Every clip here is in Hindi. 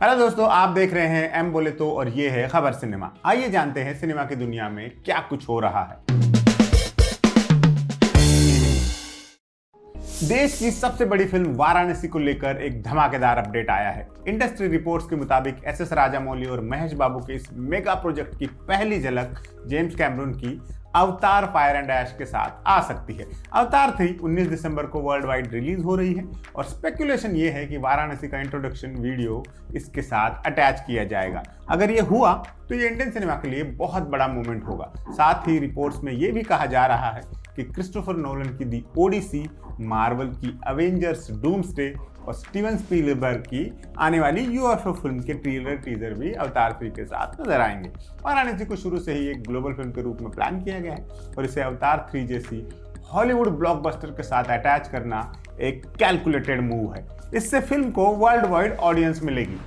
हेलो दोस्तों, आप देख रहे हैं एम बोले तो और ये है खबर सिनेमा। आइए जानते हैं सिनेमा की दुनिया में क्या कुछ हो रहा है। देश की सबसे बड़ी फिल्म वाराणसी को लेकर एक धमाकेदार अपडेट आया है। इंडस्ट्री रिपोर्ट्स के मुताबिक एस.एस. राजामौली और महेश बाबू के इस मेगा प्रोजेक्ट की पहली झलक जेम्स कैमरून की अवतार फायर एंड ऐश के साथ आ सकती है। अवतार 3 19 दिसंबर को वर्ल्ड वाइड रिलीज हो रही है और स्पेकुलेशन ये है कि वाराणसी का इंट्रोडक्शन वीडियो इसके साथ अटैच किया जाएगा। अगर ये हुआ तो ये इंडियन सिनेमा के लिए बहुत बड़ा मूवमेंट होगा। साथ ही रिपोर्ट्स में ये भी कहा जा रहा है कि क्रिस्टोफर नोलन की दी ओडिसी, मार्वल की अवेंजर्स डूम्सडे और स्टीवन स्पीलबर्ग की आने वाली यूएफओ फिल्म के ट्रेलर टीजर भी अवतार 3 के साथ नजर आएंगे। वाराणसी को शुरू से ही एक ग्लोबल फिल्म के रूप में प्लान किया गया है और इसे अवतार 3 जैसी हॉलीवुड ब्लॉकबस्टर के साथ अटैच करना एक कैलकुलेटेड मूव है। इससे फिल्म को वर्ल्ड वाइड ऑडियंस मिलेगी।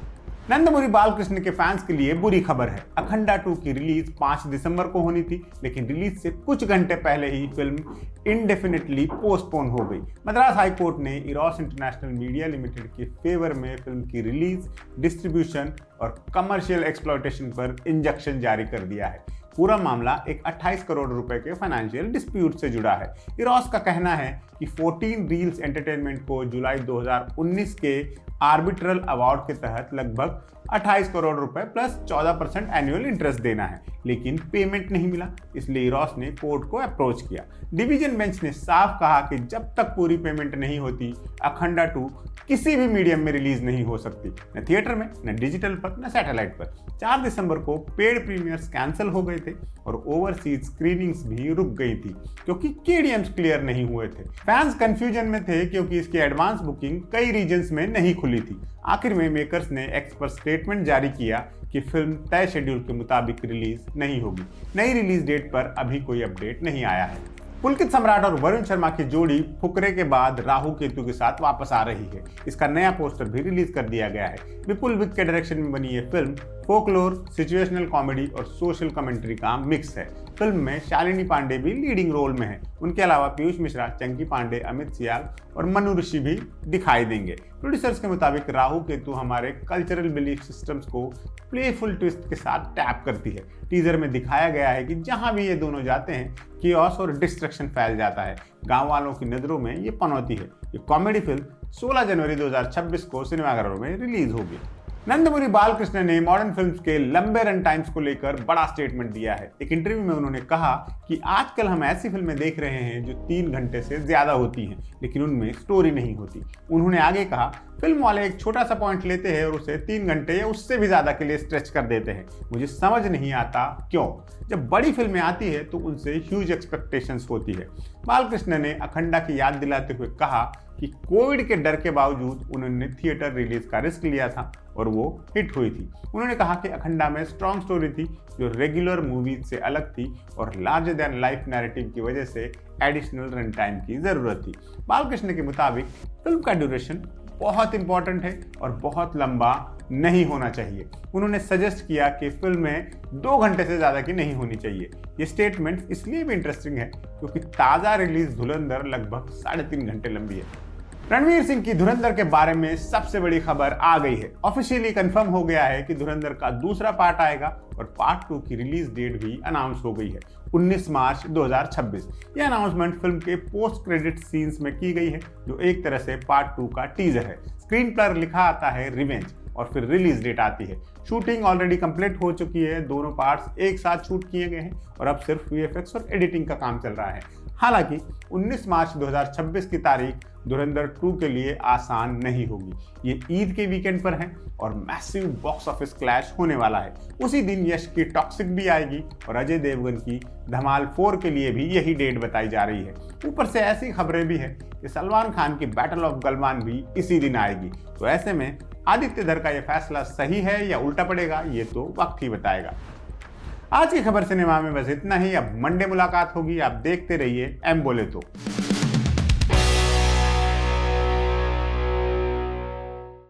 नंदमुरी बालकृष्ण के फैंस के लिए बुरी खबर है। अखंडा 2 की रिलीज 5 दिसंबर को होनी थी, लेकिन रिलीज से कुछ घंटे पहले ही फिल्म इंडेफिनिटली पोस्टपोन हो गई। मद्रास हाई कोर्ट ने इरोस इंटरनेशनल मीडिया लिमिटेड के फेवर में फिल्म की रिलीज, डिस्ट्रीब्यूशन और कमर्शियल एक्सप्लॉयटेशन पर इंजंक्शन जारी कर दिया है। पूरा मामला एक 28 करोड़ रुपए के फाइनेंशियल डिस्प्यूट से जुड़ा है। इरोस का कहना है कि 14 रील्स एंटरटेनमेंट को जुलाई 2019 के आर्बिट्रल अवार्ड के तहत लगभग 28 करोड़ रुपए प्लस 14% एनुअल इंटरेस्ट देना है, लेकिन पेमेंट नहीं मिला। इसलिए इरोस ने कोर्ट को अप्रोच किया। डिवीजन बेंच ने साफ कहा कि जब तक पूरी पेमेंट नहीं होती, अखंडा 2 किसी भी मीडियम में रिलीज नहीं हो सकती, न थिएटर में, न डिजिटल पर, न सैटेलाइट पर। 4 दिसंबर को पेड प्रीमियर्स कैंसिल हो गए थे और ओवरसीज स्क्रीनिंग्स भी रुक गई थी क्योंकि केडीएम्स क्लियर नहीं हुए थे। फैंस कंफ्यूजन में थे क्योंकि इसकी एडवांस बुकिंग कई रीजन्स में नहीं खुली थी। आखिर में मेकर्स ने एक्स पर स्टेटमेंट जारी किया कि फिल्म तय शेड्यूल के मुताबिक रिलीज नहीं होगी। नई रिलीज डेट पर अभी कोई अपडेट नहीं आया है। पुलकित सम्राट और वरुण शर्मा की जोड़ी फुकरे के बाद राहु केतु के साथ वापस आ रही है। इसका नया पोस्टर भी रिलीज कर दिया गया है। विपुल विक के डायरेक्शन में बनी ये फिल्म फोकलोर, सिचुएशनल कॉमेडी और सोशल कमेंट्री का मिक्स है। फिल्म में शालिनी पांडे भी लीडिंग रोल में है। उनके अलावा पीयूष मिश्रा, चंकी पांडे, अमित सियाल और मनु ऋषि भी दिखाई देंगे। प्रोड्यूसर्स के मुताबिक राहु केतु हमारे कल्चरल बिलीफ सिस्टम्स को प्लेफुल ट्विस्ट के साथ टैप करती है। टीजर में दिखाया गया है कि जहां भी ये दोनों जाते हैं, कियोस और डिस्ट्रक्शन फैल जाता है। गांव वालों की नजरों में ये पनौती है। ये कॉमेडी फिल्म 16 जनवरी 2026 को सिनेमाघरों में रिलीज होगी। नंदमुरी बालकृष्ण ने मॉडर्न फिल्म्स के लंबे रन टाइम्स को लेकर बड़ा स्टेटमेंट दिया है। एक इंटरव्यू में उन्होंने कहा कि आजकल हम ऐसी फिल्में देख रहे हैं जो 3 घंटे से ज्यादा होती हैं, लेकिन उनमें स्टोरी नहीं होती। उन्होंने आगे कहा, फिल्म वाले एक छोटा सा पॉइंट लेते हैं और उसे 3 घंटे या उससे भी ज्यादा के लिए स्ट्रेच कर देते हैं। मुझे समझ नहीं आता क्यों। जब बड़ी फिल्में आती है तो उनसे ह्यूज एक्सपेक्टेशंस होती है। बालकृष्ण ने अखंडा की याद दिलाते हुए कहा कि कोविड के डर के बावजूद उन्होंने थिएटर रिलीज का रिस्क लिया था और वो हिट हुई थी। उन्होंने कहा कि अखंडा में स्ट्रॉन्ग स्टोरी थी जो रेगुलर मूवीज से अलग थी और लार्जर देन लाइफ नैरेटिव की वजह से एडिशनल रन टाइम की जरूरत थी। बालकृष्ण के मुताबिक फिल्म का ड्यूरेशन बहुत इंपॉर्टेंट है और बहुत लंबा नहीं होना चाहिए। उन्होंने सजेस्ट किया कि फिल्में 2 घंटे से ज्यादा की नहीं होनी चाहिए। ये स्टेटमेंट इसलिए भी इंटरेस्टिंग है क्योंकि ताजा रिलीज धुरंधर लगभग 3.5 घंटे लंबी है। रणवीर सिंह की धुरंधर के बारे में सबसे बड़ी खबर आ गई है। ऑफिशियली कंफर्म हो गया है कि धुरंधर का दूसरा पार्ट आएगा और पार्ट 2 की रिलीज डेट भी अनाउंस हो गई है, 19 मार्च 2026। यह अनाउंसमेंट फिल्म के पोस्ट क्रेडिट सीन्स में की गई है, जो एक तरह से पार्ट 2 का टीजर है। स्क्रीन पर लिखा आता है रिवेंज और फिर रिलीज डेट आती है। शूटिंग ऑलरेडी कंप्लीट हो चुकी है। दोनों पार्ट्स एक साथ शूट किए गए हैं और अब सिर्फ वीएफएक्स और एडिटिंग का काम चल रहा है। हालांकि 19 मार्च 2026 की तारीख धुरंधर 2 के लिए आसान नहीं होगी। ये ईद के वीकेंड पर है और मैसिव बॉक्स ऑफिस क्लैश होने वाला है। उसी दिन यश की टॉक्सिक भी आएगी और अजय देवगन की धमाल 4 के लिए भी यही डेट बताई जा रही है। ऊपर से ऐसी खबरें भी है कि सलमान खान की बैटल ऑफ गलवान भी इसी दिन आएगी। तो ऐसे में आदित्य धर का यह फैसला सही है या उल्टा पड़ेगा, ये तो वक्त ही बताएगा। आज की खबर सिनेमा में बस इतना ही। अब मंडे मुलाकात होगी। आप देखते रहिए एम बोले तो।